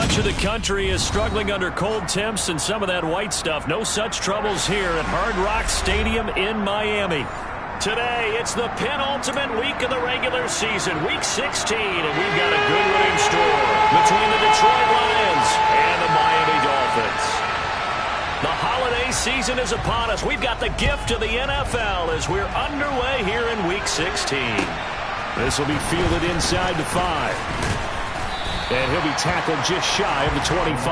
Much of the country is struggling under cold temps and some of that white stuff. No such troubles here at Hard Rock Stadium in Miami. Today, it's the penultimate week of the regular season, week 16, and we've got a good running score between the Detroit Lions and the Miami Dolphins. The holiday season is upon us. We've got the gift of the NFL as we're underway here in week 16. This will be fielded inside the 5. And he'll be tackled just shy of the 25.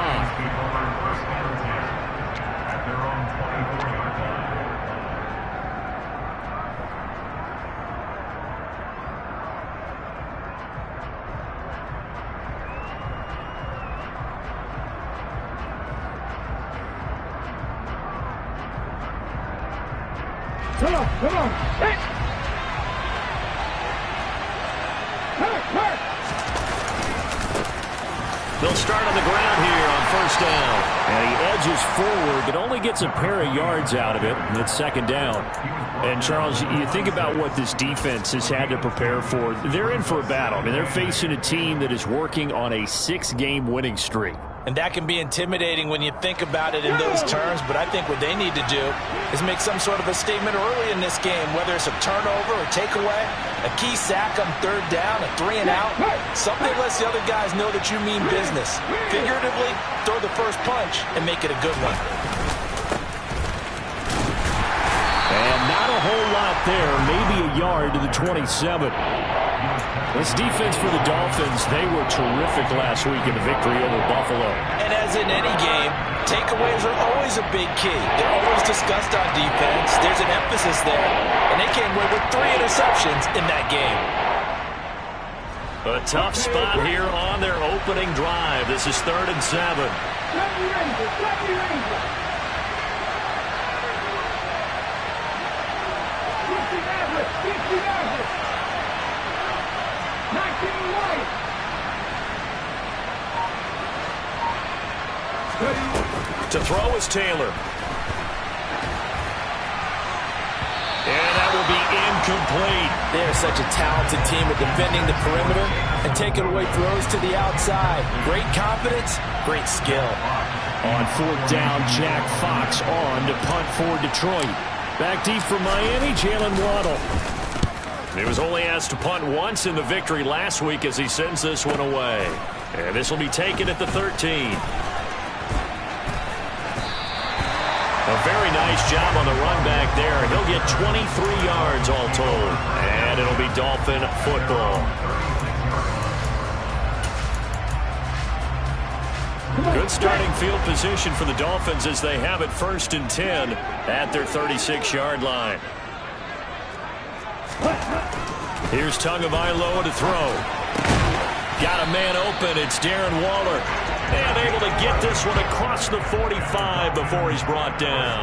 Come on. Hey! Hurt! They'll start on the ground here on first down. And he edges forward, but only gets a pair of yards out of it. And it's second down. And, Charles, you think about what this defense has had to prepare for. They're in for a battle. I mean, they're facing a team that is working on a 6-game winning streak. And that can be intimidating when you think about it in those terms. But I think what they need to do is make some sort of a statement early in this game, whether it's a turnover or takeaway, a key sack on third down, a 3-and-out. Something lets the other guys know that you mean business. Figuratively, throw the first punch and make it a good one. And not a whole lot there, maybe a yard to the 27. This defense for the Dolphins, they were terrific last week in the victory over Buffalo. And as in any game, takeaways are always a big key. They're always discussed on defense. There's an emphasis there. And they came away with 3 interceptions in that game. A tough spot here on their opening drive. This is 3rd and 7. To throw is Taylor. And that will be incomplete. They're such a talented team at defending the perimeter and taking away throws to the outside. Great confidence, great skill. On 4th down, Jack Fox on to punt for Detroit. Back deep for Miami, Jalen Waddle. He was only asked to punt once in the victory last week as he sends this one away. And this will be taken at the 13. A very nice job on the run back there. He'll get 23 yards all told. And it'll be Dolphin football. Good starting field position for the Dolphins as they have it 1st and 10 at their 36-yard line. Here's Tagovailoa to throw. Got a man open. It's Darren Waller. And able to get this one across the 45 before he's brought down.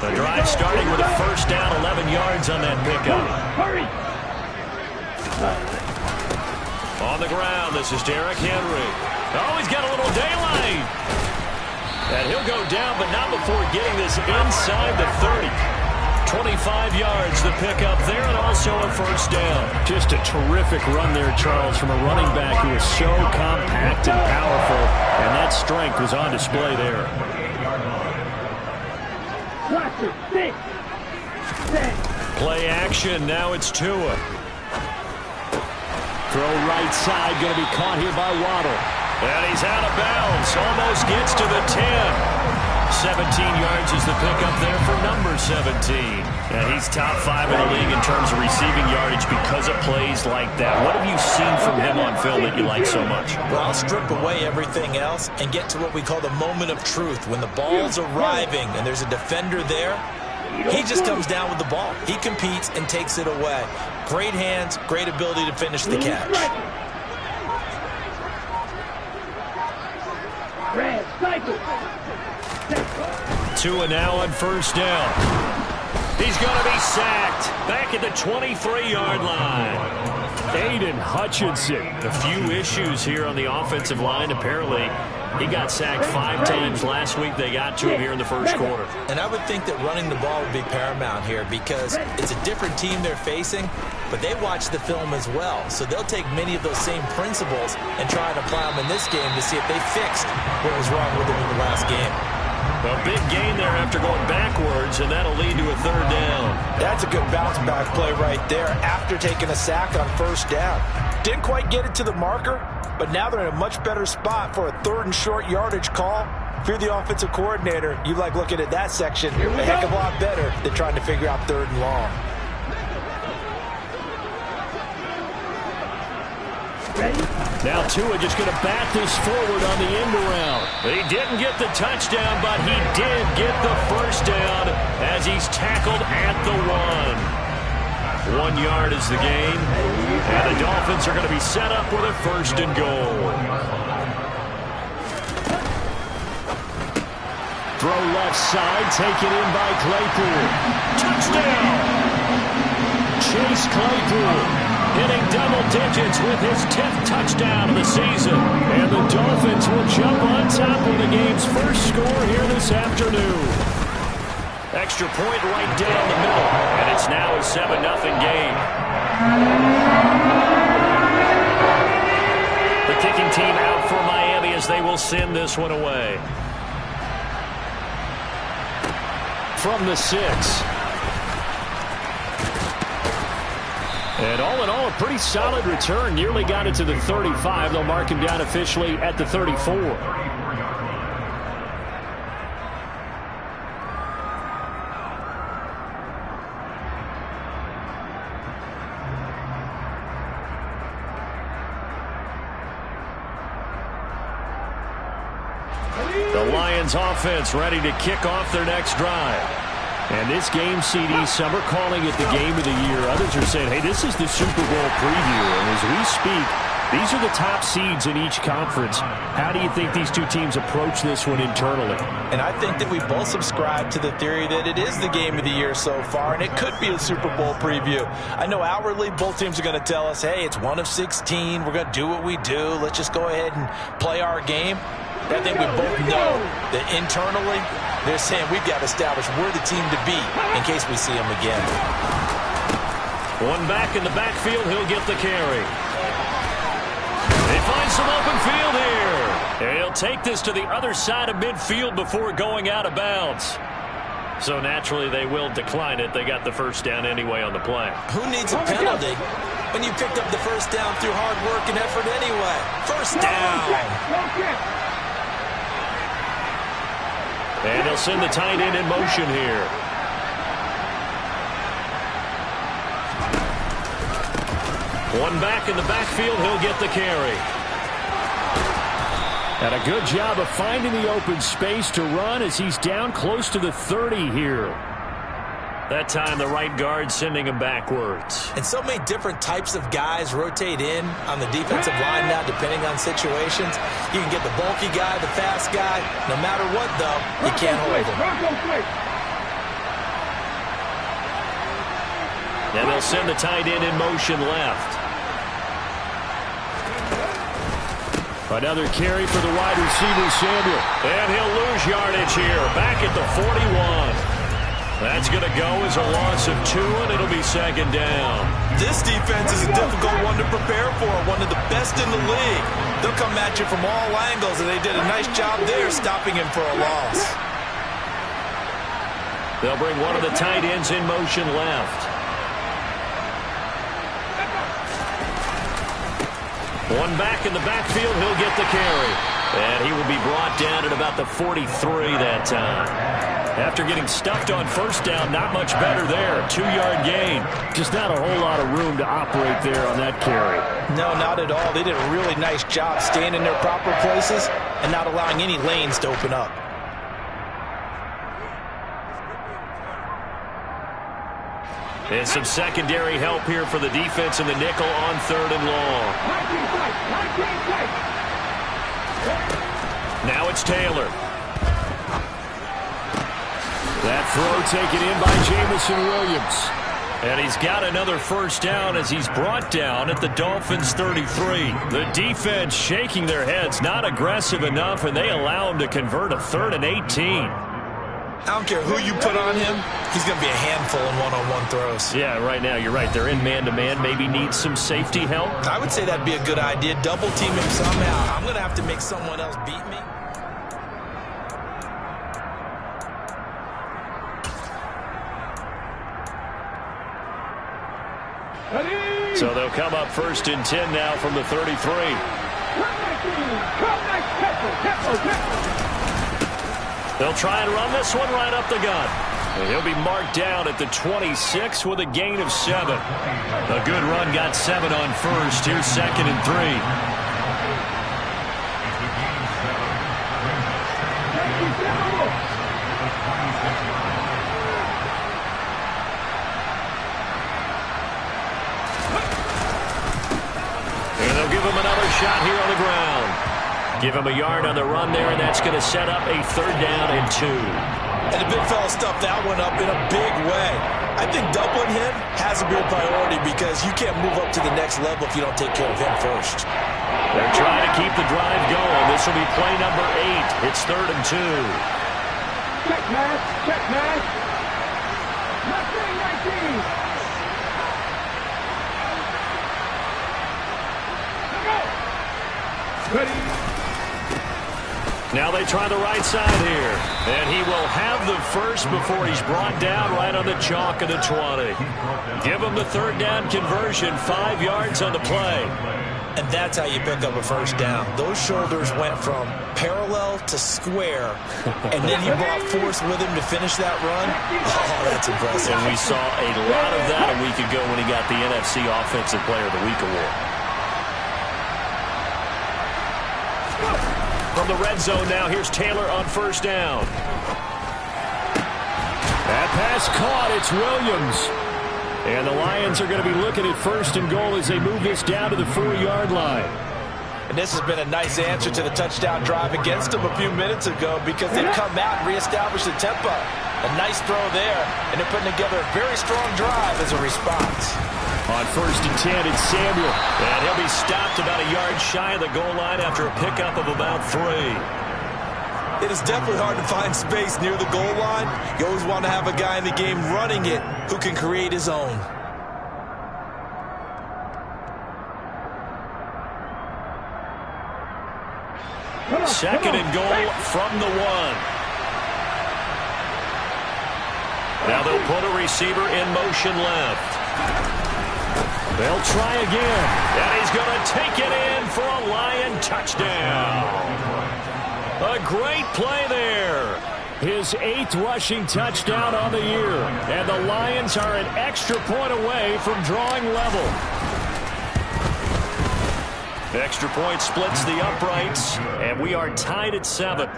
The drive starting with a 1st down, 11 yards on that pickup. Hurry! On the ground, this is Derrick Henry. Oh, he's got a little daylight. And he'll go down, but not before getting this inside the 30. 25 yards to pick up there, and also a 1st down. Just a terrific run there, Charles, from a running back who is so compact and powerful, and that strength was on display there. Play action, now it's Tua. Throw right side, going to be caught here by Waddle. And he's out of bounds, almost gets to the 10. 17 yards is the pickup there for number 17. And he's top 5 in the league in terms of receiving yardage because of plays like that. What have you seen from him on film that you like so much? Well, I'll strip away everything else and get to what we call the moment of truth. When the ball's arriving and there's a defender there, he just comes down with the ball. He competes and takes it away. Great hands, great ability to finish the catch. Tua now on 1st down. He's going to be sacked back at the 23-yard line. Aiden Hutchinson. A few issues here on the offensive line. Apparently, He got sacked 5 times last week. They got to him here in the first quarter. And I would think that running the ball would be paramount here because it's a different team they're facing, but they watch the film as well. So they'll take many of those same principles and try and apply them in this game to see if they fixed what was wrong with them in the last game. A big gain there after going backwards, and that'll lead to a 3rd down. That's a good bounce-back play right there after taking a sack on 1st down. Didn't quite get it to the marker, but now they're in a much better spot for a 3rd and short yardage call. If you're the offensive coordinator, you like looking at that section a heck of a lot better than trying to figure out 3rd and long. Now Tua just going to bat this forward on the end around. He didn't get the touchdown, but he did get the 1st down as he's tackled at the 1. 1 yard is the gain, and the Dolphins are going to be set up with a 1st and goal. Throw left side, taken in by Claypool. Touchdown! Chase Claypool hitting double digits with his 10th touchdown of the season. And the Dolphins will jump on top of the game's first score here this afternoon. Extra point right down the middle, and it's now a 7-0 game. The kicking team out for Miami as they will send this one away. From the 6. And all in all, a pretty solid return. Nearly got it to the 35. They'll mark him down officially at the 34. The Lions offense ready to kick off their next drive. And this game, CD, some are calling it the game of the year. Others are saying, hey, this is the Super Bowl preview. And as we speak, these are the top seeds in each conference. How do you think these two teams approach this one internally? And I think that we both subscribe to the theory that it is the game of the year so far, and it could be a Super Bowl preview. I know outwardly both teams are going to tell us, hey, it's 1 of 16. We're going to do what we do. Let's just go ahead and play our game. I think we both know that internally they're saying we've got to establish we're the team to beat in case we see them again. One back in the backfield, he'll get the carry. They find some open field here. And he'll take this to the other side of midfield before going out of bounds. So naturally they will decline it. They got the 1st down anyway on the play. Who needs a penalty when you picked up the 1st down through hard work and effort anyway? 1st down. And he'll send the tight end in motion here. One back in the backfield, he'll get the carry. And a good job of finding the open space to run as he's down close to the 30 here. That time the right guard sending him backwards. And so many different types of guys rotate in on the defensive line now depending on situations. You can get the bulky guy, the fast guy. No matter what, though, you can't hold him. And they'll send the tight end in motion left. Another carry for the wide receiver, Samuel. And he'll lose yardage here, back at the 41. That's going to go as a loss of 2, and it'll be 2nd down. This defense is a difficult one to prepare for, one of the best in the league. They'll come at you from all angles, and they did a nice job there stopping him for a loss. They'll bring one of the tight ends in motion left. One back in the backfield, he'll get the carry. And he will be brought down at about the 43 that time. After getting stuffed on 1st down, not much better there. 2-yard gain. Just not a whole lot of room to operate there on that carry. No, not at all. They did a really nice job staying in their proper places and not allowing any lanes to open up. And some secondary help here for the defense in the nickel on 3rd and long. Now it's Taylor. That throw taken in by Jamison Williams. And he's got another first down as he's brought down at the Dolphins' 33. The defense shaking their heads, not aggressive enough, and they allow him to convert a 3rd and 18. I don't care who you put on him, he's going to be a handful in one-on-one throws. Yeah, right now, you're right. They're in man-to-man, maybe need some safety help. I would say that'd be a good idea. Double team him somehow. I'm going to have to make someone else beat me. So they'll come up 1st and 10 now from the 33. They'll try and run this one right up the gut. And he'll be marked down at the 26 with a gain of 7. A good run got 7 on first. Here's 2nd and 3. Give him another shot here on the ground. Give him a yard on the run there, and that's going to set up a 3rd down and 2. And the big fella stuffed that one up in a big way. I think doubling him has to be a priority because you can't move up to the next level if you don't take care of him first. They're trying to keep the drive going. This will be play number 8. It's 3rd and 2. Check, man. Check, man. Left wing 19. Ready. Now they try the right side here. And he will have the first before he's brought down right on the chalk of the 20. Give him the 3rd down conversion, 5 yards on the play. And that's how you pick up a first down. Those shoulders went from parallel to square, and then he brought force with him to finish that run. Oh, that's impressive. And we saw a lot of that a week ago when he got the NFC Offensive Player of the Week award. From the red zone now, here's Taylor on 1st down. That pass caught. It's Williams. And the Lions are going to be looking at 1st and goal as they move this down to the 4-yard line. And this has been a nice answer to the touchdown drive against them a few minutes ago because they've come out and reestablished the tempo. A nice throw there, and they're putting together a very strong drive as a response. On 1st and 10, it's Samuel. And he'll be stopped about a yard shy of the goal line after a pickup of about 3. It is definitely hard to find space near the goal line. You always want to have a guy in the game running it who can create his own. Second and goal from the 1. Now they'll put a receiver in motion left. They'll try again, and he's going to take it in for a Lion touchdown. A great play there. His 8th rushing touchdown on the year, and the Lions are an extra point away from drawing level. The extra point splits the uprights, and we are tied at 7.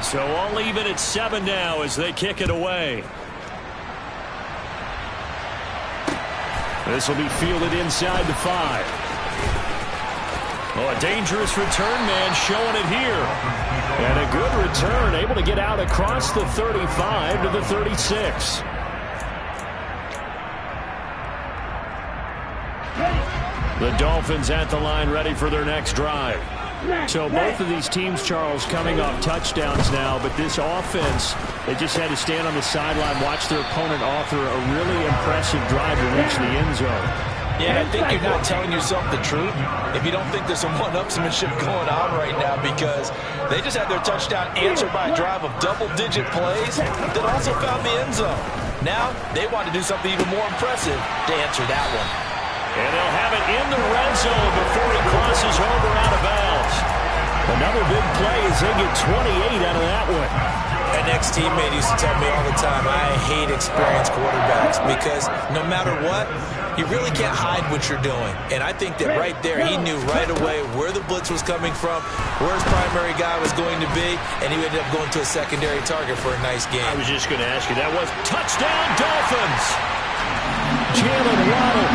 So all even at 7 now as they kick it away. This will be fielded inside the 5. Oh, a dangerous return man showing it here. And a good return, able to get out across the 35 to the 36. The Dolphins at the line ready for their next drive. So both of these teams, Charles, coming off touchdowns now, but this offense, they just had to stand on the sideline, watch their opponent author a really impressive drive to reach the end zone. Yeah, I think you're not telling yourself the truth if you don't think there's some one-upsmanship going on right now because they just had their touchdown answered by a drive of double-digit plays that also found the end zone. Now they want to do something even more impressive to answer that one. And they'll have it in the red zone before he crosses over out of bounds. Another big play as they get 28 out of that one. An ex-teammate used to tell me all the time, I hate experienced quarterbacks because no matter what, you really can't hide what you're doing. And I think that right there, he knew right away where the blitz was coming from, where his primary guy was going to be, and he ended up going to a secondary target for a nice game. I was just going to ask you, that was touchdown Dolphins. Jalen Waddle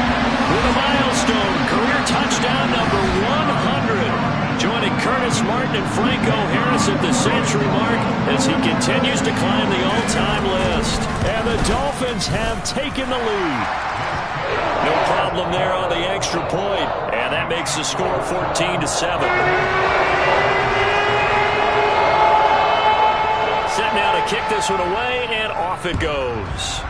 with a milestone. Career touchdown number 100. Joining Curtis Martin and Franco Harris at the century mark as he continues to climb the all-time list. And the Dolphins have taken the lead. No problem there on the extra point. And that makes the score 14-7. Set now to kick this one away, and off it goes.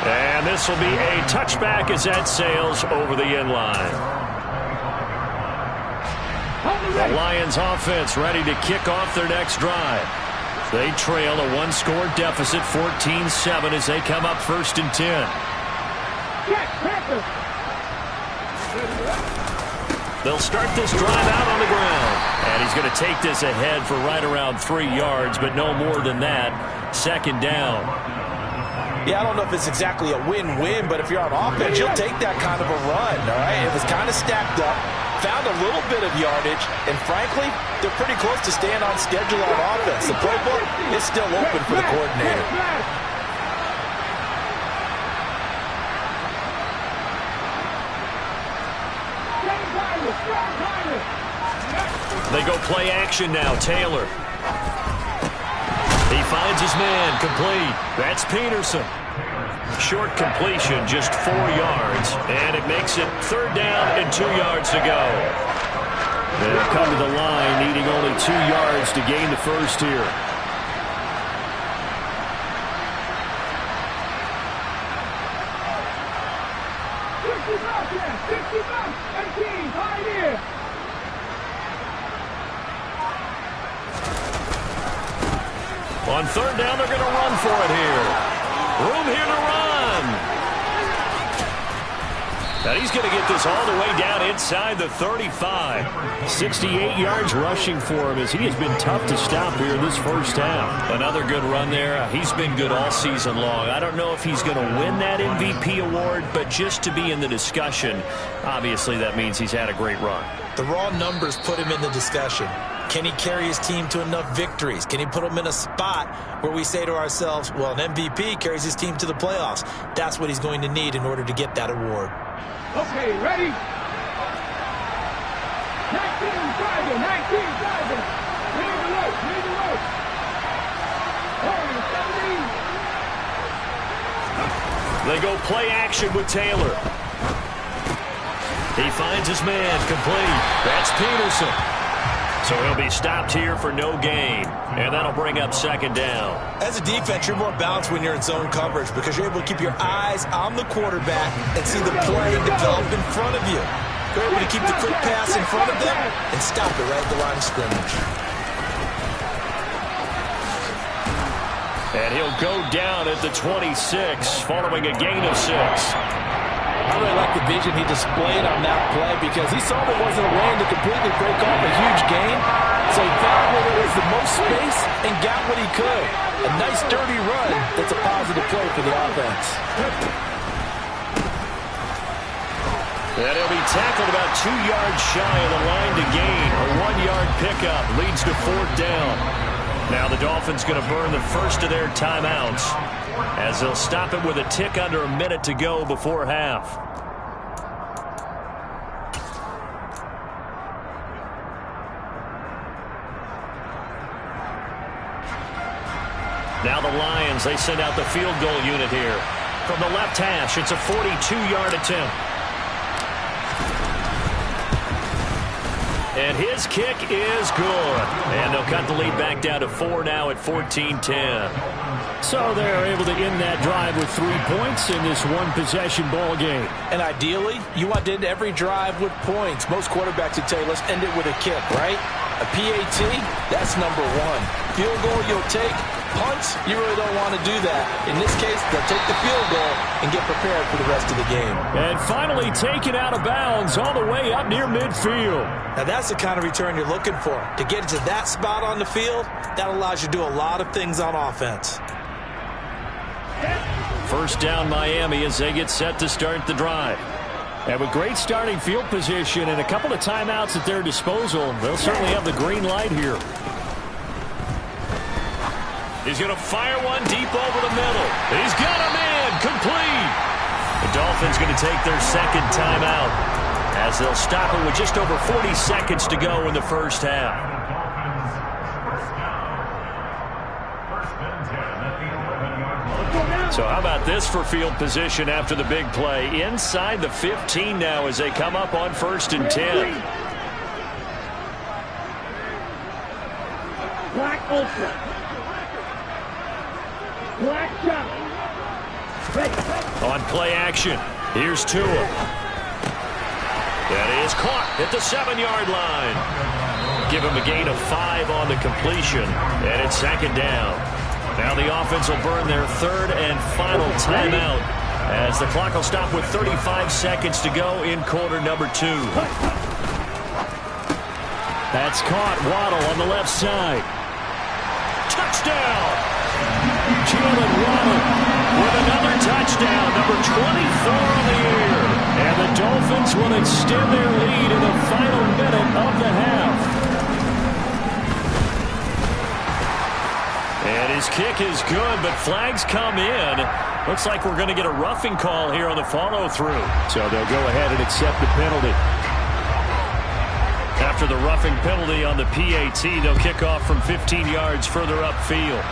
And this will be a touchback as that sails over the end line. The Lions offense ready to kick off their next drive. They trail a one-score deficit, 14-7, as they come up 1st and 10. They'll start this drive out on the ground. And he's going to take this ahead for right around 3 yards, but no more than that. 2nd down. Yeah, I don't know if it's exactly a win-win, but if you're on offense, you'll take that kind of a run, all right? It was kind of stacked up, found a little bit of yardage, and frankly, they're pretty close to staying on schedule on offense. The playbook is still open for the coordinator. They go play action now. Taylor. He finds his man, complete. That's Peterson. Short completion, just 4 yards, and it makes it 3rd down and 2 yards to go. They'll come to the line, needing only 2 yards to gain the first here. On 3rd down, they're going to run for it here. Room here to run. And he's going to get this all the way down inside the 35. 68 yards rushing for him as he has been tough to stop here this first half. Another good run there. He's been good all season long. I don't know if he's going to win that MVP award, but just to be in the discussion, obviously that means he's had a great run. The raw numbers put him in the discussion. Can he carry his team to enough victories? Can he put them in a spot where we say to ourselves, well, an MVP carries his team to the playoffs. That's what he's going to need in order to get that award. Okay, ready? 19 driving, 19 driving. Lead the rope, lead the rope. They go play action with Taylor. He finds his man, complete. That's Peterson. So he'll be stopped here for no gain. And that'll bring up 2nd down. As a defense, you're more balanced when you're in zone coverage because you're able to keep your eyes on the quarterback and see the play develop in front of you. You're able to keep the quick pass in front of them and stop it right at the line of scrimmage. And he'll go down at the 26 following a gain of 6. I really like the vision he displayed on that play because he saw there wasn't a lane to completely break off a huge gain. So he found where there was the most space and got what he could. A nice dirty run that's a positive play for the offense. And he'll be tackled about 2 yards shy of the line to gain. A 1-yard pickup leads to 4th down. Now the Dolphins going to burn the first of their timeouts as they'll stop it with a tick under a minute to go before half. Now the Lions, they send out the field goal unit here. From the left hash, it's a 42-yard attempt. And his kick is good. And they'll cut the lead back down to 4 now at 14-10. So they're able to end that drive with 3 points in this one-possession ball game. And ideally, you want to end every drive with points. Most quarterbacks would tell you, let's end it with a kick, right? A PAT, that's number 1. Field goal you'll take. Punts, you really don't want to do that. In this case, they'll take the field goal and get prepared for the rest of the game. And finally taken out of bounds all the way up near midfield. Now that's the kind of return you're looking for. To get to that spot on the field, that allows you to do a lot of things on offense. First down Miami as they get set to start the drive. And with great starting field position and a couple of timeouts at their disposal, they'll certainly have the green light here. He's going to fire one deep over the middle. He's got a man complete. The Dolphins going to take their second timeout as they'll stop it with just over 40 seconds to go in the first half. So how about this for field position after the big play? Inside the 15 now as they come up on 1st and 10. Black ultra. Black shot. On play action, here's Tua. That is caught at the 7-yard line. Give him a gain of 5 on the completion, and it's 2nd down. Now the offense will burn their 3rd and final timeout as the clock will stop with 35 seconds to go in quarter number 2. That's caught. Waddle on the left side. Touchdown! Jalen Waddle with another touchdown, number 24 on the year. And the Dolphins will extend their lead in the final minute of the half. And his kick is good, but flags come in. Looks like we're going to get a roughing call here on the follow-through. So they'll go ahead and accept the penalty. After the roughing penalty on the PAT, they'll kick off from 15 yards further upfield.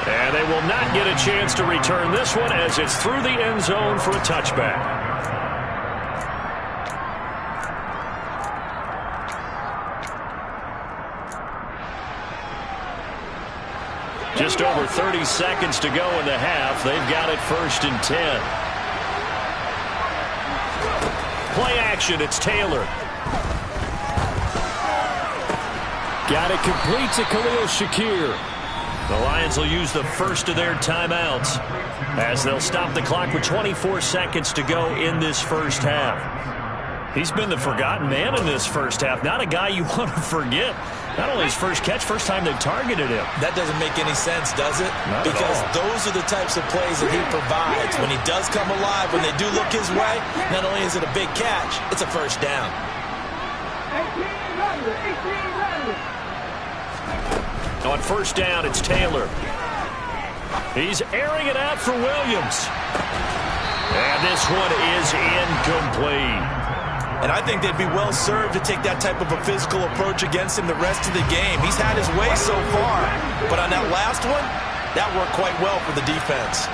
And they will not get a chance to return this one as it's through the end zone for a touchback. Just over 30 seconds to go in the half. They've got it 1st and 10. Play action, it's Taylor. Got it complete to Khalil Shakir. The Lions will use the first of their timeouts as they'll stop the clock with 24 seconds to go in this first half. He's been the forgotten man in this first half. Not a guy you want to forget. Not only his first catch, first time they've targeted him. That doesn't make any sense, does it? Not because at all. Those are the types of plays that he provides. When he does come alive, when they do look his way, not only is it a big catch, it's a first down. 18 On first down, it's Taylor. He's airing it out for Williams. And this one is incomplete. And I think they'd be well served to take that type of a physical approach against him the rest of the game. He's had his way so far, but on that last one, that worked quite well for the defense.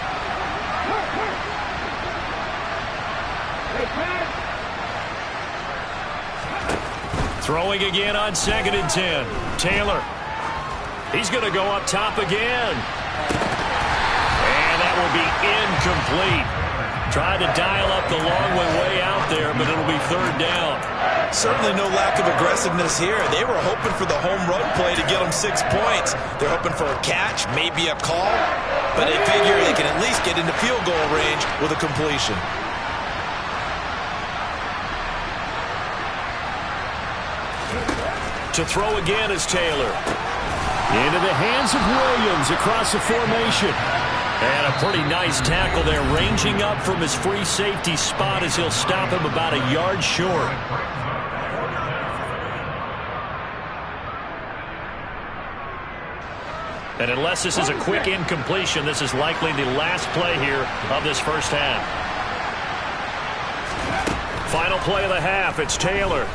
Throwing again on 2nd and 10. Taylor. He's going to go up top again. And that will be incomplete. Tried to dial up the long way out there, but it'll be 3rd down. Certainly no lack of aggressiveness here. They were hoping for the home run play to get them 6 points. They're hoping for a catch, maybe a call, but they figure they can at least get into field goal range with a completion. To throw again is Taylor. Into the hands of Williams across the formation. And a pretty nice tackle there, ranging up from his free safety spot as he'll stop him about a yard short. And unless this is a quick incompletion, this is likely the last play here of this first half. Final play of the half, it's Taylor.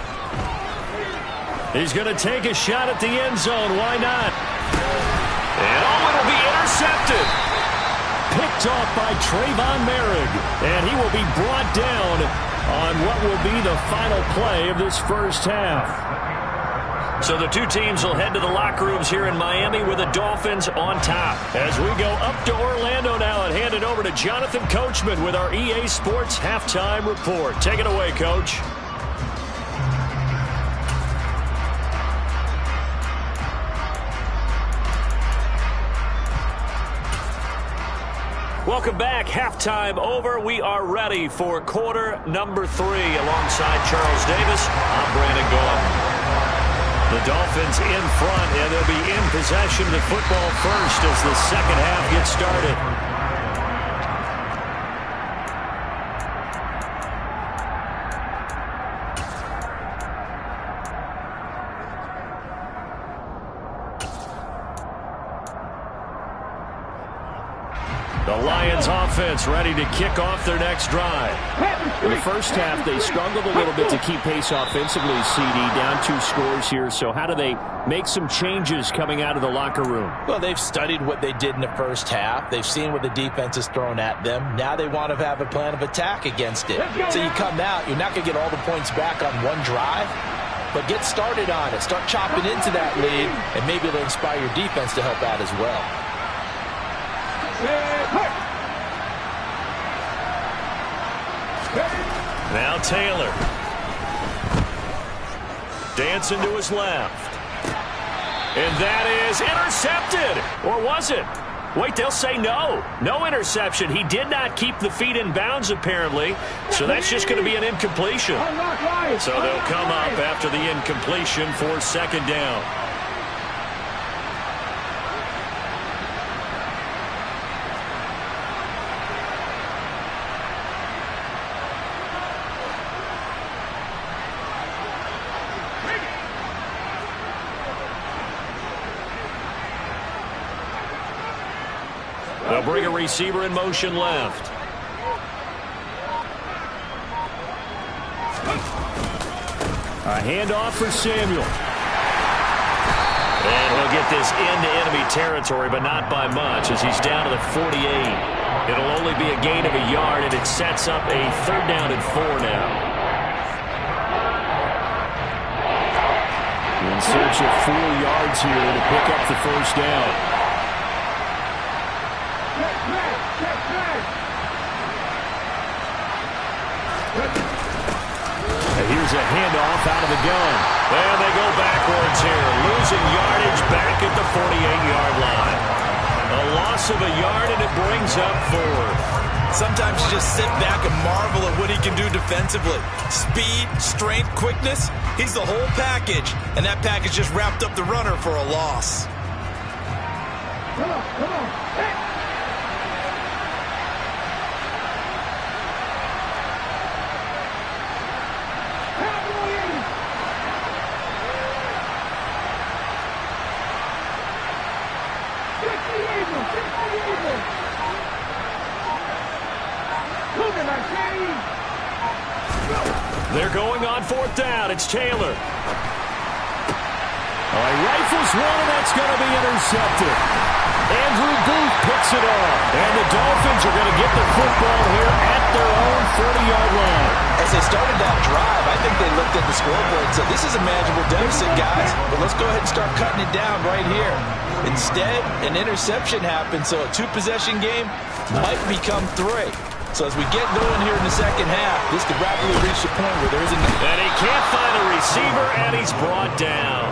He's going to take a shot at the end zone. Why not? And it'll be intercepted. Picked off by Trayvon Merrick. And he will be brought down on what will be the final play of this first half. So the two teams will head to the locker rooms here in Miami with the Dolphins on top. As we go up to Orlando now and hand it over to Jonathan Coachman with our EA Sports Halftime Report. Take it away, Coach. Welcome back. Halftime over. We are ready for quarter number 3. Alongside Charles Davis, I'm Brandon Gaul. The Dolphins in front, and they'll be in possession of the football first as the second half gets started. The Lions offense ready to kick off their next drive. In the first half, they struggled a little bit to keep pace offensively, CD, down 2 scores here. So how do they make some changes coming out of the locker room? Well, they've studied what they did in the first half. They've seen what the defense is throwing at them. Now they want to have a plan of attack against it. So you come out, you're not going to get all the points back on one drive, but get started on it. Start chopping into that lead, and maybe it'll inspire your defense to help out as well. Now Taylor. Dancing to his left. And that is intercepted. Or was it? Wait, they'll say no. No interception. He did not keep the feet in bounds, apparently. So that's just going to be an incompletion. So they'll come up after the incompletion for second down. They'll bring a receiver in motion left. A handoff for Samuel. And he'll get this into enemy territory, but not by much as he's down to the 48. It'll only be a gain of a yard, and it sets up a 3rd down and 4 now. In search of 4 yards here to pick up the 1st down. Here's a handoff out of the gun. And they go backwards here, losing yardage back at the 48-yard line. A loss of a yard, and it brings up 4th. Sometimes you just sit back and marvel at what he can do defensively. Speed, strength, quickness, he's the whole package. And that package just wrapped up the runner for a loss. Come on, come on. Hey. They're going on 4th down. It's Taylor. Rifles one, and that's going to be intercepted. Andrew Booth picks it off. And the Dolphins are going to get the football here at their own 40-yard line. As they started that drive, I think they looked at the scoreboard and said, this is a manageable deficit, guys, but let's go ahead and start cutting it down right here. Instead, an interception happened, so a 2-possession game might become 3. So as we get going here in the second half, this could rapidly reach the point where there isn't... And he can't find a receiver, and he's brought down.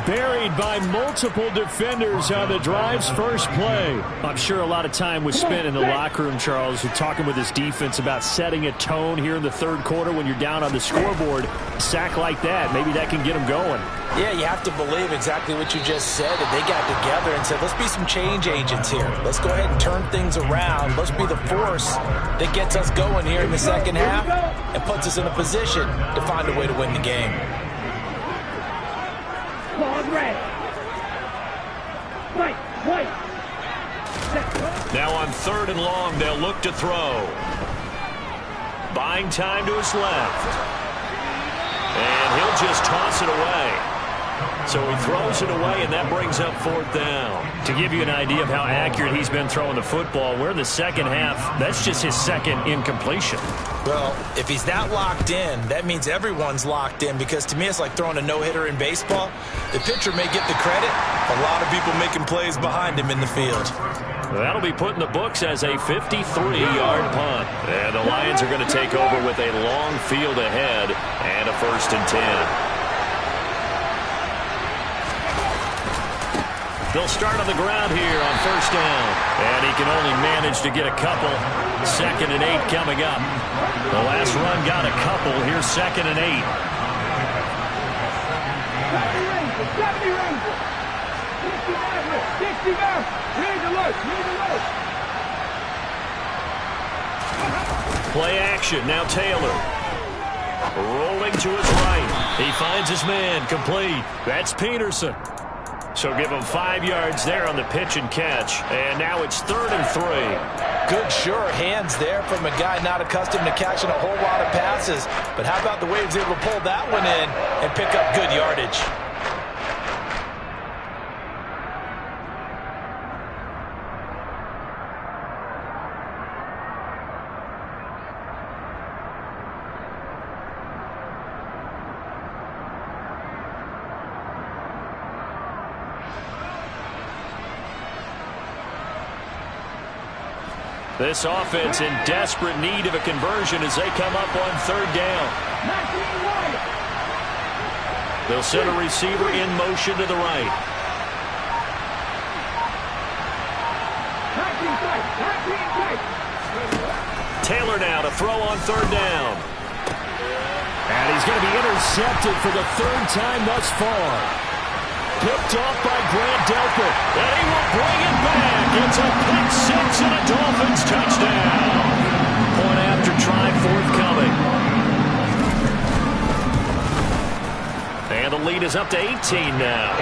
Buried by multiple defenders on the drive's first play. I'm sure a lot of time was spent in the locker room, Charles, talking with his defense about setting a tone here in the 3rd quarter when you're down on the scoreboard. A sack like that, maybe that can get them going. Yeah, you have to believe exactly what you just said. And they got together and said, let's be some change agents here. Let's go ahead and turn things around. Let's be the force that gets us going here in the second half and puts us in a position to find a way to win the game. Now on 3rd and long, they'll look to throw. Buying time to his left. And he'll just toss it away. So he throws it away, and that brings up 4th down. To give you an idea of how accurate he's been throwing the football, we're in the second half. That's just his 2nd incompletion. Well, if he's not locked in, that means everyone's locked in, because to me it's like throwing a no-hitter in baseball. The pitcher may get the credit. A lot of people making plays behind him in the field. That'll be put in the books as a 53-yard punt. And the Lions are going to take over with a long field ahead and a 1st and 10. They'll start on the ground here on 1st down. And he can only manage to get a couple. 2nd and 8 coming up. The last run got a couple. Here's 2nd and 8. Play action. Now Taylor. Rolling to his right. He finds his man complete. That's Peterson. So give him 5 yards there on the pitch and catch. And now it's 3rd and 3. Good, sure hands there from a guy not accustomed to catching a whole lot of passes. But how about the way he was able to pull that one in and pick up good yardage? This offense in desperate need of a conversion as they come up on 3rd down. They'll send a receiver in motion to the right. Taylor now to throw on 3rd down. And he's going to be intercepted for the 3rd time thus far. Picked off by Grant Delpit, and he will bring it back. It's a pick 6 and a Dolphins touchdown. Point after try forthcoming. And the lead is up to 18 now.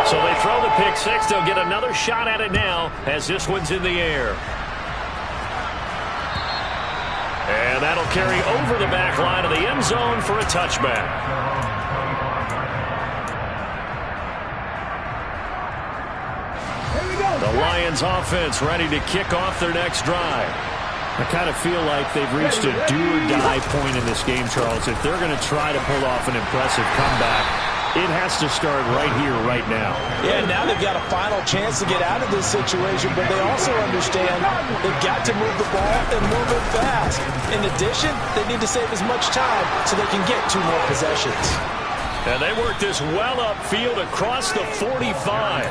So they throw the pick 6. They'll get another shot at it now as this one's in the air. And that'll carry over the back line of the end zone for a touchback. The Lions offense ready to kick off their next drive. I kind of feel like they've reached a do-or-die point in this game, Charles. If they're going to try to pull off an impressive comeback, it has to start right here, right now. Yeah, now they've got a final chance to get out of this situation, but they also understand they've got to move the ball and move it fast. In addition, they need to save as much time so they can get 2 more possessions. And they work this well upfield across the 45.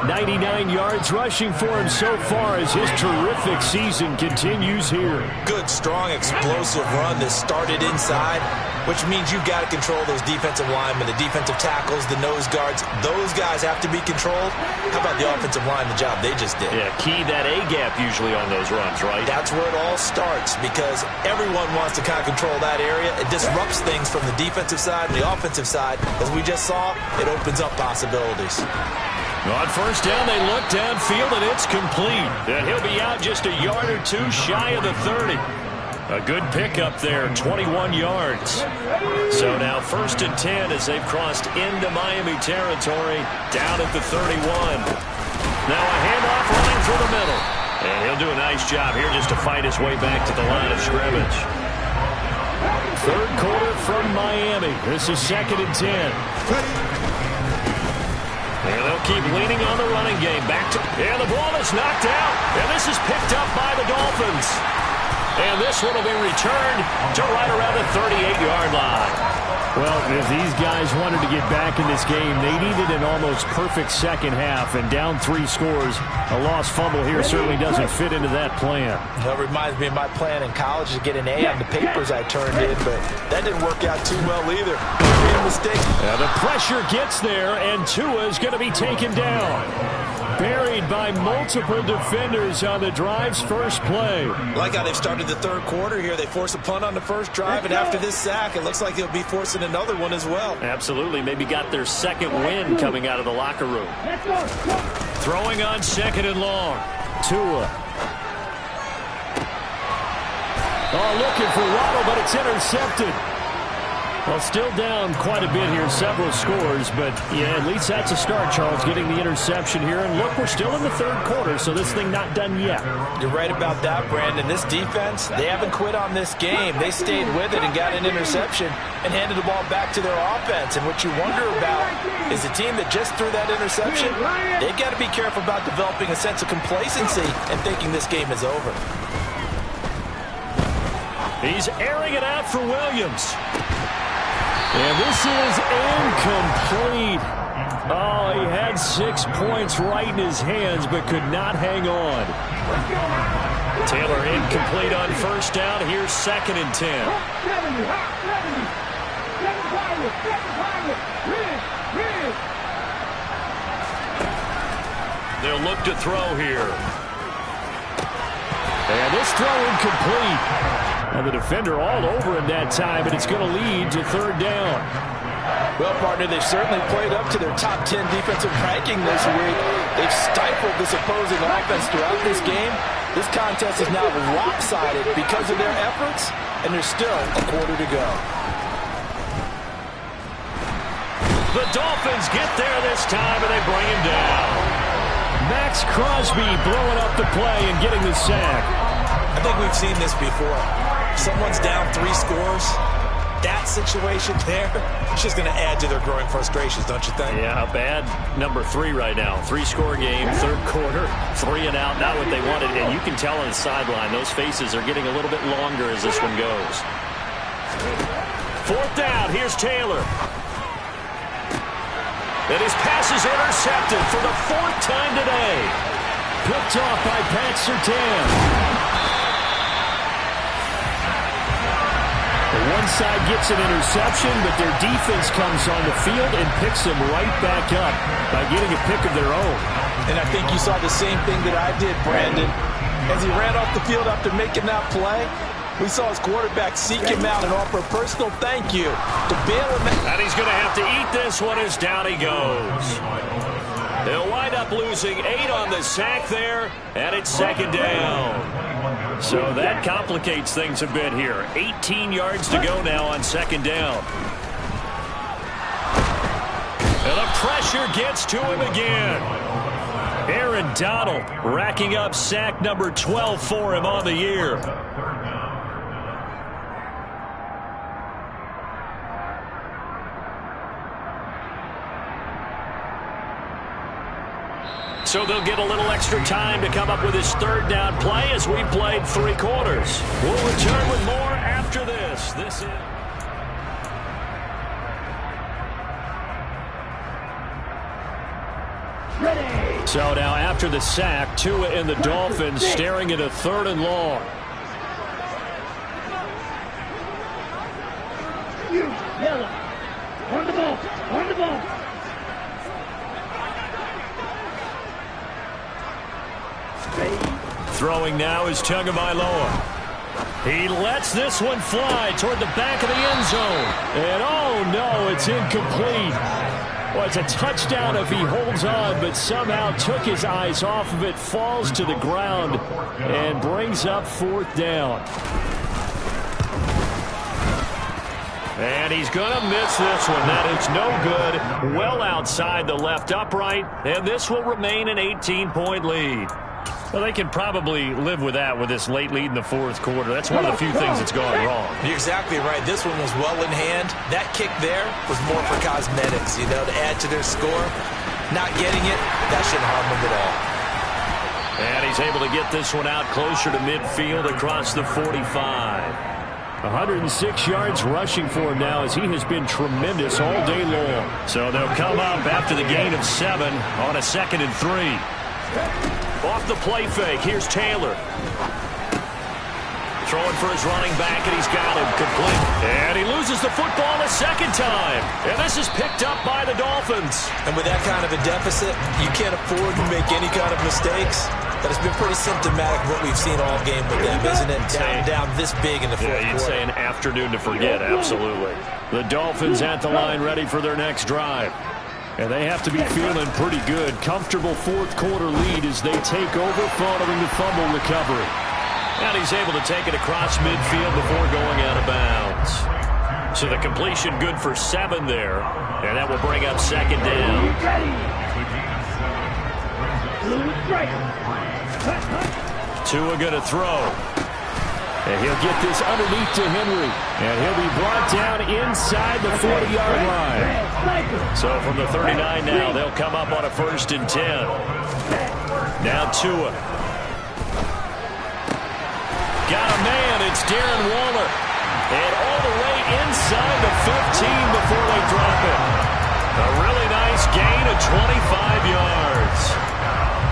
99 yards rushing for him so far as his terrific season continues here. Good, strong, explosive run that started inside, which means you've got to control those defensive linemen, the defensive tackles, the nose guards. Those guys have to be controlled. How about the offensive line, the job they just did? Yeah, key that A-gap usually on those runs, right? That's where it all starts because everyone wants to kind of control that area. It disrupts things from the defensive side and the offensive side. As we just saw, it opens up possibilities. On 1st down, they look downfield, and it's complete. And he'll be out just a yard or 2 shy of the 30. A good pickup there, 21 yards. So now 1st and 10 as they've crossed into Miami territory, down at the 31. Now a handoff running through the middle. And he'll do a nice job here just to fight his way back to the line of scrimmage. 3rd quarter from Miami. This is 2nd and 10. And they'll keep leaning on the running game. And the ball is knocked out. And this is picked up by the Dolphins. And this one will be returned to right around the 38-yard line. Well, if these guys wanted to get back in this game, they needed an almost perfect second half. And down 3 scores, a lost fumble here certainly doesn't fit into that plan. That reminds me of my plan in college to get an A on the papers I turned in, but that didn't work out too well either. Made a mistake. Now the pressure gets there, and Tua is going to be taken down. Buried by multiple defenders on the drive's first play. Like how they've started the 3rd quarter here. They force a punt on the first drive, and after this sack, it looks like they'll be forcing another one as well. Absolutely. Maybe got their 2nd win coming out of the locker room. Throwing on 2nd and long. Tua. Oh, looking for Waddle, but it's intercepted. Well, still down quite a bit here, several scores, but yeah, at least that's a start, Charles, getting the interception here. And look, we're still in the 3rd quarter, so this thing not done yet. You're right about that, Brandon. This defense, they haven't quit on this game. They stayed with it and got an interception and handed the ball back to their offense. And what you wonder about is the team that just threw that interception, they've got to be careful about developing a sense of complacency and thinking this game is over. He's airing it out for Williams. And this is incomplete. Oh, he had 6 points right in his hands, but could not hang on. Taylor incomplete on 1st down. Here's 2nd and 10. They'll look to throw here. And this throw incomplete. And the defender all over him that time, and it's going to lead to third down. Well, partner, they've certainly played up to their top 10 defensive ranking this week. They've stifled this opposing offense throughout this game. This contest is now lopsided because of their efforts, and there's still a quarter to go. The Dolphins get there this time, and they bring him down. Max Crosby blowing up the play and getting the sack. I think we've seen this before. Someone's down 3 scores. That situation there, it's just going to add to their growing frustrations, don't you think? Yeah, bad number 3 right now. 3-score game, third quarter, 3 and out, not what they wanted. And you can tell on the sideline, those faces are getting a little bit longer as this one goes. Fourth down, here's Taylor. And his pass is intercepted for the 4th time today. Picked off by Pat Surtain. The one side gets an interception, but their defense comes on the field and picks them right back up by getting a pick of their own. And I think you saw the same thing that I did, Brandon. As he ran off the field after making that play, we saw his quarterback seek him out and offer a personal thank you to bail him out. And he's going to have to eat this one as down he goes. They'll wind up losing 8 on the sack there, and it's second down. So that complicates things a bit here. 18 yards to go now on second down. And the pressure gets to him again. Aaron Donald racking up sack number 12 for him on the year. So they'll get a little extra time to come up with his third down play as we played 3 quarters. We'll return with more after this. This is... Ready. So now after the sack, Tua and the Dolphins staring at a 3rd and long. Yellow. On the ball. On the ball. Throwing now is Tagovailoa. He lets this one fly toward the back of the end zone. And oh no, it's incomplete. Well, it's a touchdown if he holds on, but somehow took his eyes off of it, falls to the ground, and brings up 4th down. And he's going to miss this one. That is no good. Well outside the left upright, and this will remain an 18-point lead. Well, they can probably live with that with this late lead in the 4th quarter. That's one of the few things that's gone wrong. You're exactly right. This one was well in hand. That kick there was more for cosmetics, you know, to add to their score. Not getting it, that shouldn't harm them at all. And he's able to get this one out closer to midfield across the 45. 106 yards rushing for him now as he has been tremendous all day long. So they'll come up after the gain of 7 on a 2nd and 3. Off the play fake, here's Taylor. Throwing for his running back, and he's got him complete. And he loses the football a 2nd time. And this is picked up by the Dolphins. And with that kind of a deficit, you can't afford to make any kind of mistakes. But it's been pretty symptomatic of what we've seen all game with them, isn't it? Down this big in the 4th quarter. You'd say an afternoon to forget, absolutely. The Dolphins at the line ready for their next drive. And they have to be feeling pretty good. Comfortable 4th quarter lead as they take over following the fumble recovery. And he's able to take it across midfield before going out of bounds. So the completion good for 7 there. And that will bring up 2nd down. Tua going to throw. And he'll get this underneath to Henry. And he'll be brought down inside the 40-yard line. So from the 39 now, they'll come up on a 1st and 10. Now Tua. Got a man, it's Darren Waller. And all the way inside the 15 before they drop it. A really nice gain of 25 yards.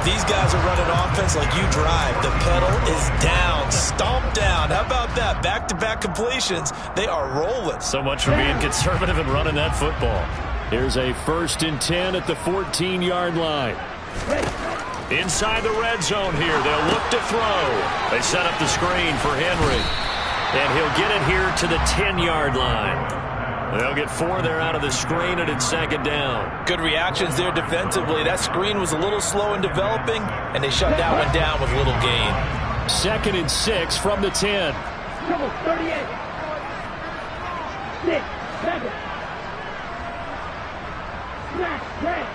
These guys are running offense like you drive. The pedal is down, stomped down. How about that? Back-to-back completions. They are rolling. So much for being conservative and running that football. Here's a 1st and 10 at the 14-yard line. Inside the red zone here. They'll look to throw. They set up the screen for Henry. And he'll get it here to the 10-yard line. They'll get 4 there out of the screen, and it's second down. Good reactions there defensively. That screen was a little slow in developing, and they shut that one down with little gain. 2nd and 6 from the 10. Trouble, 38. 6, 7. Smash, smash.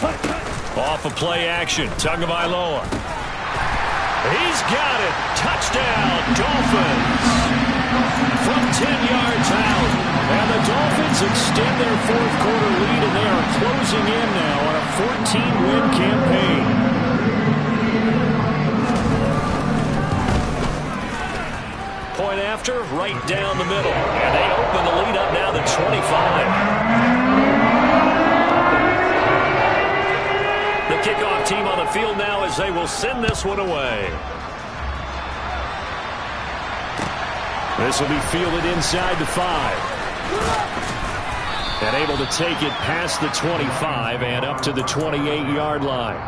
Cut, cut. Off of play action. Tagovailoa. He's got it. Touchdown, Dolphins. From 10 yards out. And the Dolphins extend their fourth-quarter lead, and they are closing in now on a 14-win campaign. Point after, right down the middle. And they open the lead up now to 25. The kickoff team on the field now as they will send this one away. This will be fielded inside the 5. And able to take it past the 25 and up to the 28-yard line.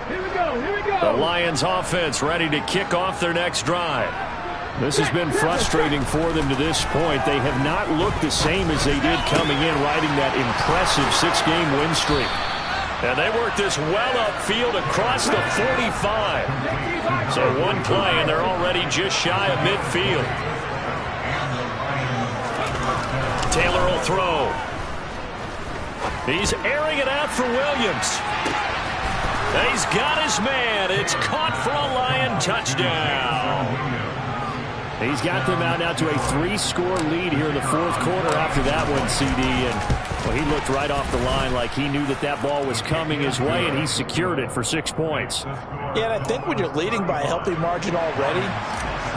Here we go, here we go. The Lions offense ready to kick off their next drive. This has been frustrating for them to this point. They have not looked the same as they did coming in, riding that impressive 6-game win streak. And they work this well upfield across the 45. So one play, and they're already just shy of midfield. Taylor will throw. He's airing it out for Williams. He's got his man. It's caught for a Lion touchdown. He's got them out now to a 3-score lead here in the fourth quarter after that one, CD. And well, he looked right off the line like he knew that that ball was coming his way, and he secured it for 6 points. Yeah, and I think when you're leading by a healthy margin already,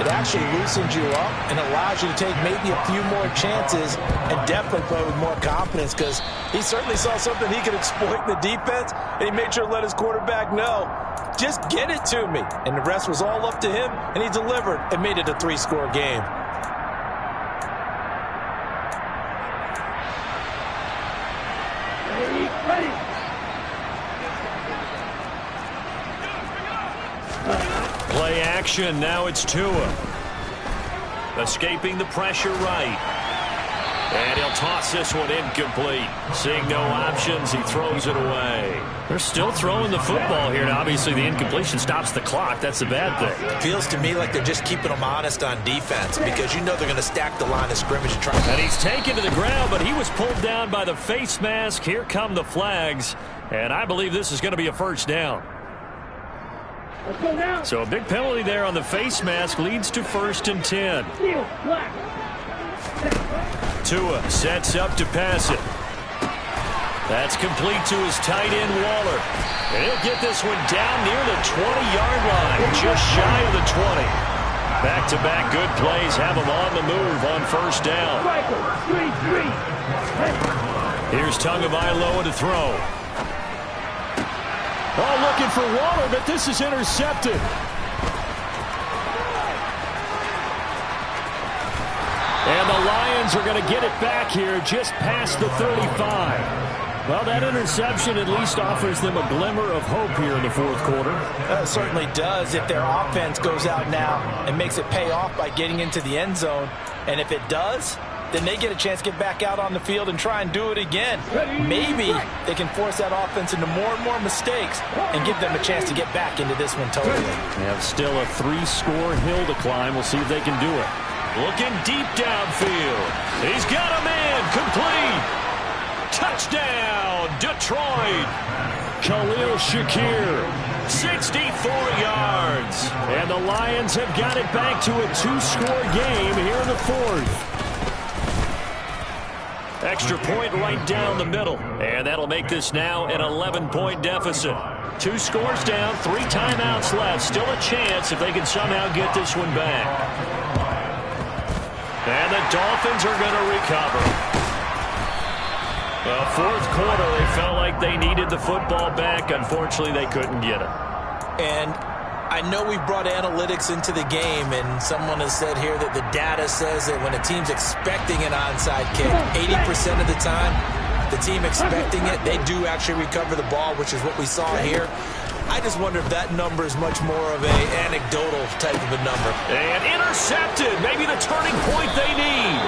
it actually loosens you up and allows you to take maybe a few more chances and definitely play with more confidence, because he certainly saw something he could exploit in the defense, and he made sure to let his quarterback know, just get it to me. And the rest was all up to him, and he delivered and made it a 3-score game. Ready. Play action. Now it's Tua. Escaping the pressure right. And he'll toss this one incomplete. Seeing no options, he throws it away. They're still throwing the football here. Now, obviously, the incompletion stops the clock. That's the bad thing. Feels to me like they're just keeping them honest on defense, because you know they're going to stack the line of scrimmage and try. And he's taken to the ground, but he was pulled down by the face mask. Here come the flags. And I believe this is going to be a first down. Let's go now. So a big penalty there on the face mask leads to 1st and 10. Steal, black. Tua sets up to pass it. That's complete to his tight end, Waller. And he'll get this one down near the 20-yard line, just shy of the 20. Back-to-back good plays have him on the move on first down. Here's Tagovailoa to throw. Oh, looking for Waller, but this is intercepted. And the Lions are going to get it back here just past the 35. Well, that interception at least offers them a glimmer of hope here in the fourth quarter. It certainly does if their offense goes out now and makes it pay off by getting into the end zone. And if it does, then they get a chance to get back out on the field and try and do it again. Maybe they can force that offense into more and more mistakes and give them a chance to get back into this one totally. They have still a 3-score hill to climb. We'll see if they can do it. Looking deep downfield. He's got a man. Complete. Touchdown, Detroit. Khalil Shakir. 64 yards. And the Lions have got it back to a 2-score game here in the fourth. Extra point right down the middle. And that'll make this now an 11-point deficit. 2 scores down, 3 timeouts left. Still a chance if they can somehow get this one back. And the Dolphins are going to recover. Well, fourth quarter, they felt like they needed the football back. Unfortunately, they couldn't get it. And I know we've brought analytics into the game, and someone has said here that the data says that when a team's expecting an onside kick, 80% of the time, the team expecting it, they do actually recover the ball, which is what we saw here. I just wonder if that number is much more of a anecdotal type of a number. And intercepted. Maybe the turning point they need.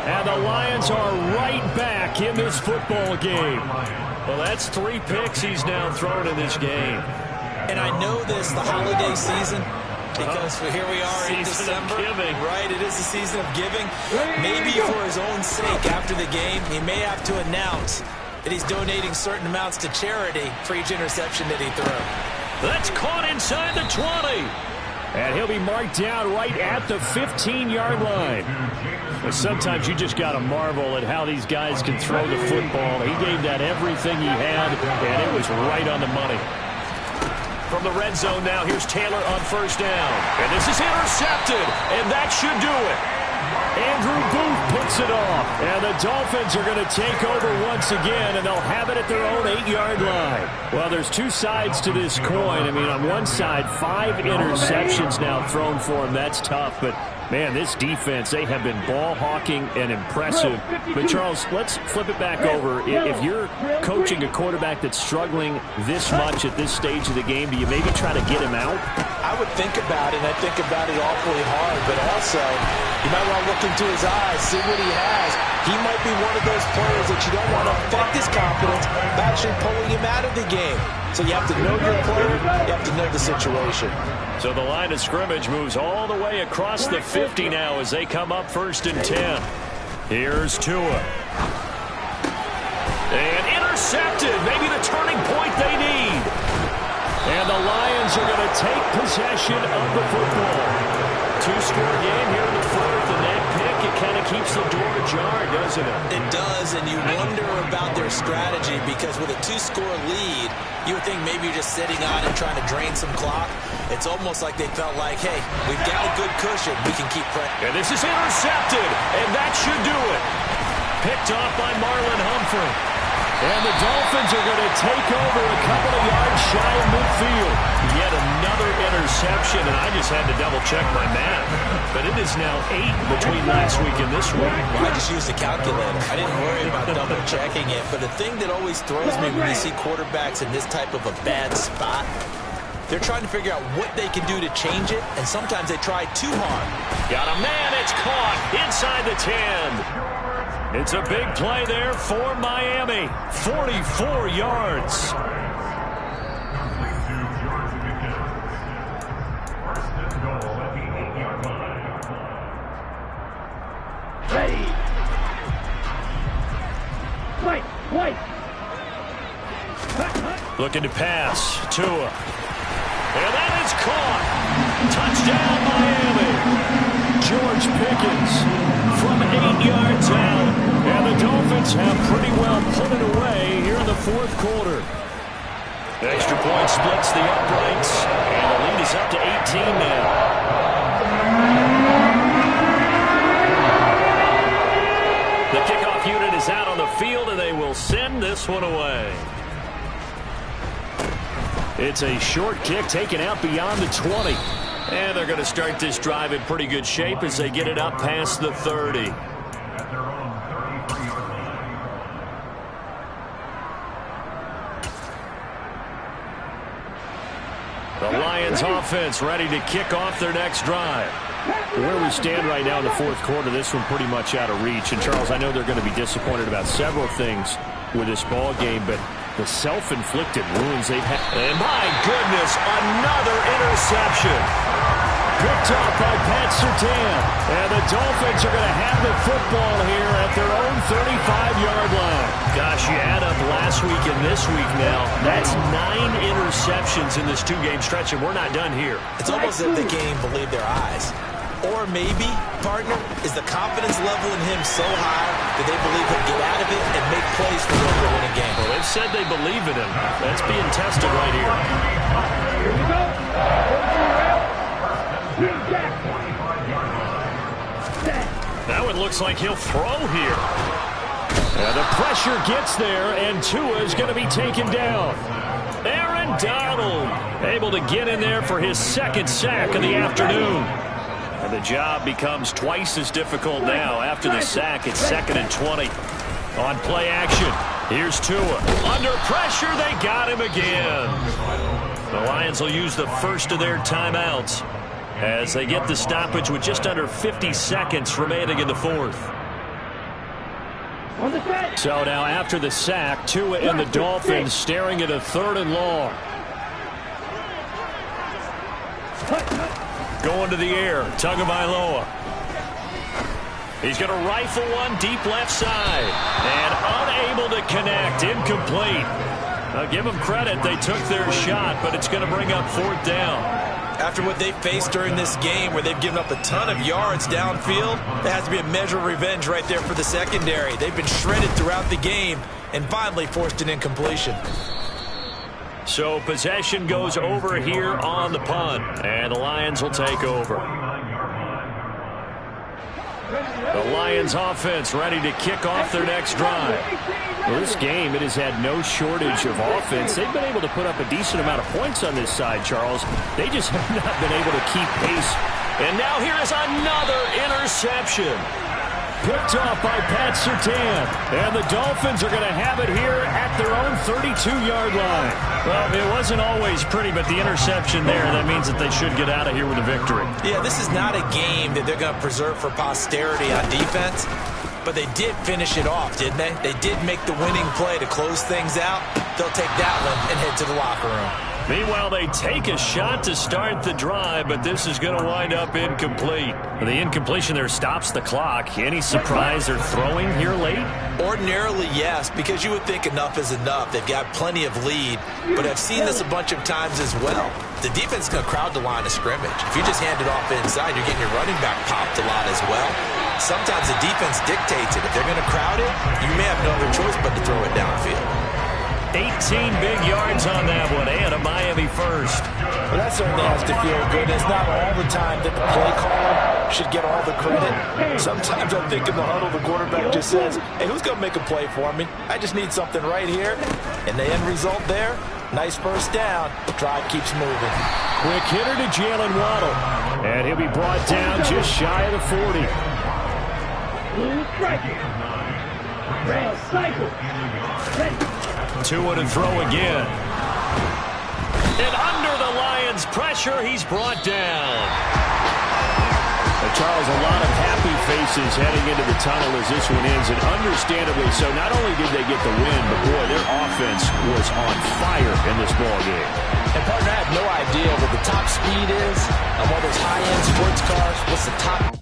And the Lions are right back in this football game. Well, that's 3 picks he's now thrown in this game. And I know this, the holiday season, because here we are in December. Right, it is the season of giving. Maybe for his own sake after the game, he may have to announce that he's donating certain amounts to charity for each interception that he threw. That's caught inside the 20. And he'll be marked down right at the 15-yard line. But sometimes you just got to marvel at how these guys can throw the football. He gave that everything he had, and it was right on the money. From the red zone now, here's Taylor on first down. And this is intercepted, and that should do it. Andrew Booth picks it off. And the Dolphins are going to take over once again, and they'll have it at their own 8-yard line. Well, there's 2 sides to this coin. I mean, on one side, 5 interceptions now thrown for him. That's tough, but man, this defense, they have been ball hawking and impressive. But, Charles, let's flip it back over. If you're coaching a quarterback that's struggling this much at this stage of the game, do you maybe try to get him out? I would think about it, and I think about it awfully hard, but also you might want to look into his eyes, see what he has. He might be one of those players that you don't want to affect his confidence by actually pulling him out of the game. So you have to know your player, you have to know the situation. So the line of scrimmage moves all the way across the 50 now as they come up 1st and 10. Here's Tua. And intercepted. Maybe the turning point they need. And the Lions are going to take possession of the football. 2-score game here in the 4th, and that pick, it kind of keeps the door ajar, doesn't it? It does, and you wonder about their strategy because with a 2-score lead, you would think maybe you're just sitting on and trying to drain some clock. It's almost like they felt like, hey, we've got a good cushion. We can keep pressing. And this is intercepted, and that should do it. Picked off by Marlon Humphrey. And the Dolphins are going to take over a couple of yards shy of midfield. Yet another interception, and I just had to double-check my math. But it is now 8 between last week and this week. Well, I just used a calculator. I didn't worry about double-checking it. But the thing that always throws me when you see quarterbacks in this type of a bad spot, they're trying to figure out what they can do to change it, and sometimes they try too hard. Got a man, it's caught inside the 10. It's a big play there for Miami. 44 yards. Ready. Wait. Looking to pass. Tua. And that is caught. Touchdown, Miami. George Pickens from 8 yards out. And the Dolphins have pretty well put it away here in the 4th quarter. Extra point splits the uprights. And the lead is up to 18 now. The kickoff unit is out on the field, and they will send this one away. It's a short kick taken out beyond the 20. And they're going to start this drive in pretty good shape as they get it up past the 30. The Lions offense ready to kick off their next drive. Where we stand right now in the 4th quarter, this one pretty much out of reach. And, Charles, I know they're going to be disappointed about several things with this ball game, but the self-inflicted wounds they've had. And my goodness, another interception. Picked off by Pat Surtain. And the Dolphins are going to have the football here at their own 35-yard line. Gosh, you add up last week and this week now. That's 9 interceptions in this 2-game stretch, and we're not done here. It's almost as if the game believed their eyes. Or maybe, partner, is the confidence level in him so high that they believe he'll get out of it and make plays for them to win a game. Well, they've said they believe in him. That's being tested right here. Here we go. That one looks like he'll throw here. And the pressure gets there, and Tua is going to be taken down. Aaron Donald Able to get in there for his second sack of the afternoon. And the job becomes twice as difficult now. After the sack, it's 2nd and 20. On play action, here's Tua. Under pressure, they got him again. The Lions will use the first of their timeouts as they get the stoppage with just under 50 seconds remaining in the fourth. So now after the sack, Tua and the Dolphins staring at a 3rd and long. Going to the air, Tagovailoa. He's going to rifle one deep left side. And unable to connect, incomplete. Now give them credit, they took their shot, but it's going to bring up 4th down. After what they faced during this game where they've given up a ton of yards downfield, there has to be a measure of revenge right there for the secondary. They've been shredded throughout the game and finally forced an incompletion. So possession goes over here on the punt, and the Lions will take over. The Lions offense ready to kick off their next drive. Well, this game, it has had no shortage of offense. They've been able to put up a decent amount of points on this side, Charles. They just have not been able to keep pace. And now here is another interception. Picked off by Pat Surtain. And the Dolphins are going to have it here at their own 32-yard line. Well, it wasn't always pretty, but the interception there, that means that they should get out of here with a victory. Yeah, this is not a game that they're going to preserve for posterity on defense. But they did finish it off, didn't they? They did make the winning play to close things out. They'll take that one and head to the locker room. Meanwhile, they take a shot to start the drive, but this is going to wind up incomplete. The incompletion there stops the clock. Any surprise they're throwing here late? Ordinarily, yes, because you would think enough is enough. They've got plenty of lead, but I've seen this a bunch of times as well. The defense is going to crowd the line of scrimmage. If you just hand it off inside, you're getting your running back popped a lot as well. Sometimes the defense dictates it. If they're going to crowd it, you may have no other choice but to throw it downfield. 18 big yards on that one, and a Miami first. Well, that certainly has to feel good. It's not all the time that the play caller should get all the credit. Sometimes I think in the huddle, the quarterback just says, hey, who's going to make a play for me? I just need something right here. And the end result there, nice first down. The drive keeps moving. Quick hitter to Jalen Waddle. And he'll be brought down just shy of the 40. Red cycle. Tua to throw again. And under the Lions' pressure, he's brought down. Charles, a lot of happy faces heading into the tunnel as this one ends, and understandably so. Not only did they get the win, but boy, their offense was on fire in this ball game. And partner, I have no idea what the top speed is on one of those high-end sports cars. What's the top?